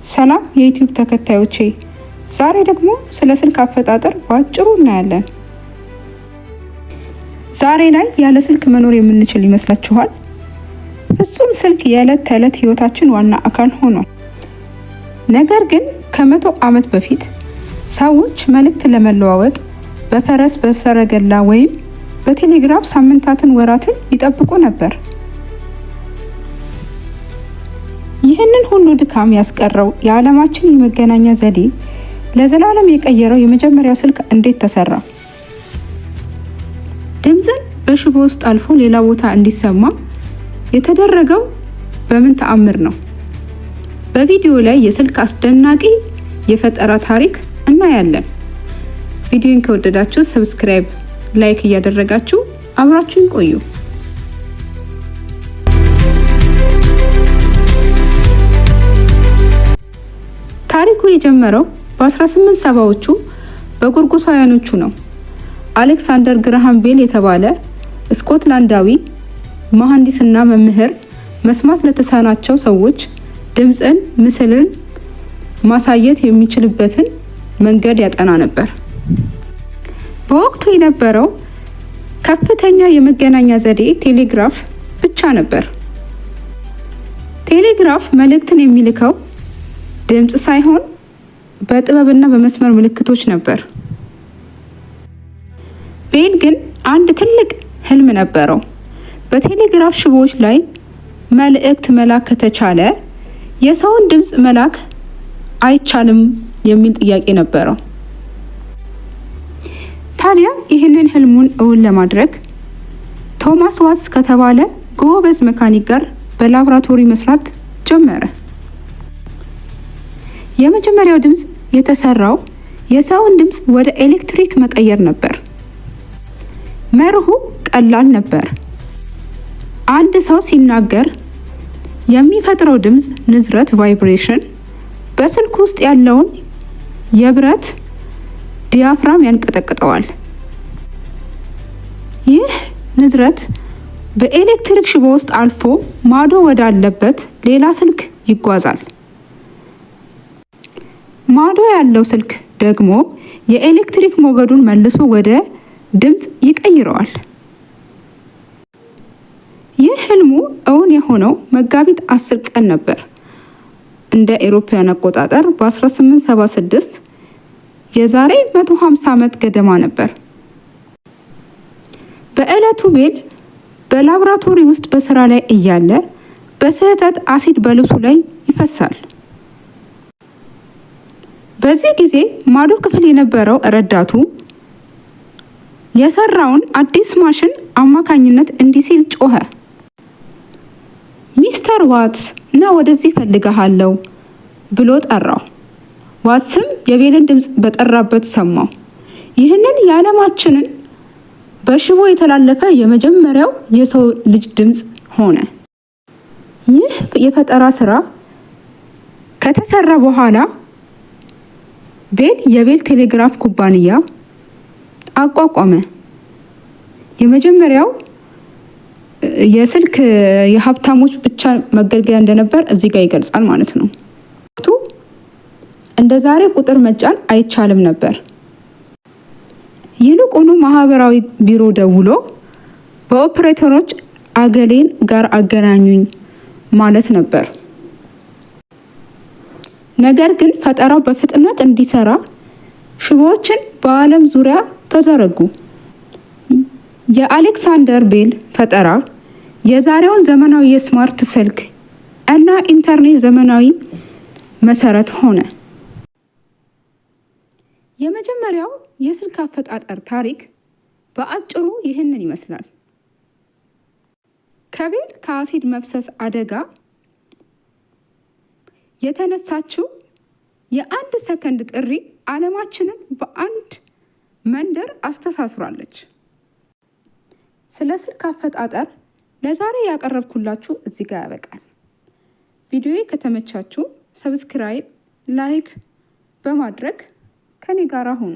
ሰላም የዩቲዩብ ተከታዮቼ፣ ዛሬ ደግሞ ስለ ስልክ አፈጣጠር ባጭሩ እናያለን። ዛሬ ላይ ያለ ስልክ መኖር የምንችል ይመስላችኋል? ፍጹም ስልክ የዕለት ተዕለት ህይወታችን ዋና አካል ሆኗል። ነገር ግን ከ100 ዓመት በፊት ሰዎች መልእክት ለመለዋወጥ በፈረስ በሰረገላ ወይም በቴሌግራፍ ሳምንታትን፣ ወራትን ይጠብቁ ነበር። ይህንን ሁሉ ድካም ያስቀረው የዓለማችን የመገናኛ ዘዴ ለዘላለም የቀየረው የመጀመሪያው ስልክ እንዴት ተሰራ? ድምፅን በሽቦ ውስጥ አልፎ ሌላ ቦታ እንዲሰማ የተደረገው በምን ተአምር ነው? በቪዲዮ ላይ የስልክ አስደናቂ የፈጠራ ታሪክ እናያለን። ቪዲዮን ከወደዳችሁ ሰብስክራይብ፣ ላይክ እያደረጋችሁ አብራችሁን ቆዩ። ታሪኩ የጀመረው በ1870ዎቹ በጎርጎሳውያኖቹ ነው። አሌክሳንደር ግራሃም ቤል የተባለ ስኮትላንዳዊ መሐንዲስና መምህር መስማት ለተሳናቸው ሰዎች ድምፅን፣ ምስልን ማሳየት የሚችልበትን መንገድ ያጠና ነበር። በወቅቱ የነበረው ከፍተኛ የመገናኛ ዘዴ ቴሌግራፍ ብቻ ነበር። ቴሌግራፍ መልእክትን የሚልከው ድምፅ ሳይሆን በጥበብና በመስመር ምልክቶች ነበር። ቤል ግን አንድ ትልቅ ህልም ነበረው። በቴሌግራፍ ሽቦዎች ላይ መልእክት መላክ ከተቻለ የሰውን ድምፅ መላክ አይቻልም የሚል ጥያቄ ነበረው። ታዲያ ይህንን ህልሙን እውን ለማድረግ ቶማስ ዋትስ ከተባለ ጎበዝ መካኒክ ጋር በላቦራቶሪ መስራት ጀመረ። የመጀመሪያው ድምፅ የተሰራው የሰውን ድምፅ ወደ ኤሌክትሪክ መቀየር ነበር። መርሁ ቀላል ነበር። አንድ ሰው ሲናገር የሚፈጥረው ድምፅ ንዝረት ቫይብሬሽን በስልክ ውስጥ ያለውን የብረት ዲያፍራም ያንቀጠቅጠዋል። ይህ ንዝረት በኤሌክትሪክ ሽቦ ውስጥ አልፎ ማዶ ወዳለበት ሌላ ስልክ ይጓዛል። ማዶ ያለው ስልክ ደግሞ የኤሌክትሪክ ሞገዱን መልሶ ወደ ድምፅ ይቀይረዋል። ይህ ህልሙ እውን የሆነው መጋቢት 10 ቀን ነበር እንደ አውሮፓውያን አቆጣጠር በ1876 የዛሬ 150 ዓመት ገደማ ነበር። በዕለቱ ቤል በላቦራቶሪ ውስጥ በስራ ላይ እያለ በስህተት አሲድ በልብሱ ላይ ይፈሳል። በዚህ ጊዜ ማዶ ክፍል የነበረው ረዳቱ የሰራውን አዲስ ማሽን አማካኝነት እንዲህ ሲል ጮኸ። ሚስተር ዋትስ ና ወደዚህ ፈልግሃለሁ ብሎ ጠራው። ዋትስም የቤልን ድምፅ በጠራበት ሰማው። ይህንን የዓለማችንን በሽቦ የተላለፈ የመጀመሪያው የሰው ልጅ ድምፅ ሆነ። ይህ የፈጠራ ስራ ከተሰራ በኋላ ቤል የቤል ቴሌግራፍ ኩባንያ አቋቋመ። የመጀመሪያው የስልክ የሀብታሞች ብቻ መገልገያ እንደነበር እዚህ ጋር ይገልጻል ማለት ነው። ወቅቱ እንደ ዛሬ ቁጥር መጫን አይቻልም ነበር። ይልቁኑ ማህበራዊ ቢሮ ደውሎ በኦፕሬተሮች አገሌን ጋር አገናኙኝ ማለት ነበር። ነገር ግን ፈጠራው በፍጥነት እንዲሰራ ሽቦዎችን በዓለም ዙሪያ ተዘረጉ። የአሌክሳንደር ቤል ፈጠራ የዛሬውን ዘመናዊ የስማርት ስልክ እና ኢንተርኔት ዘመናዊ መሰረት ሆነ። የመጀመሪያው የስልክ አፈጣጠር ታሪክ በአጭሩ ይህንን ይመስላል። ከቤል ከአሲድ መፍሰስ አደጋ የተነሳችው የአንድ ሰከንድ ጥሪ ዓለማችንን በአንድ መንደር አስተሳስራለች። ስለ ስልክ አፈጣጠር ለዛሬ ያቀረብኩላችሁ እዚህ ጋር ያበቃል። ቪዲዮዬ ከተመቻችሁ ሰብስክራይብ፣ ላይክ በማድረግ ከኔ ጋር ሁኑ።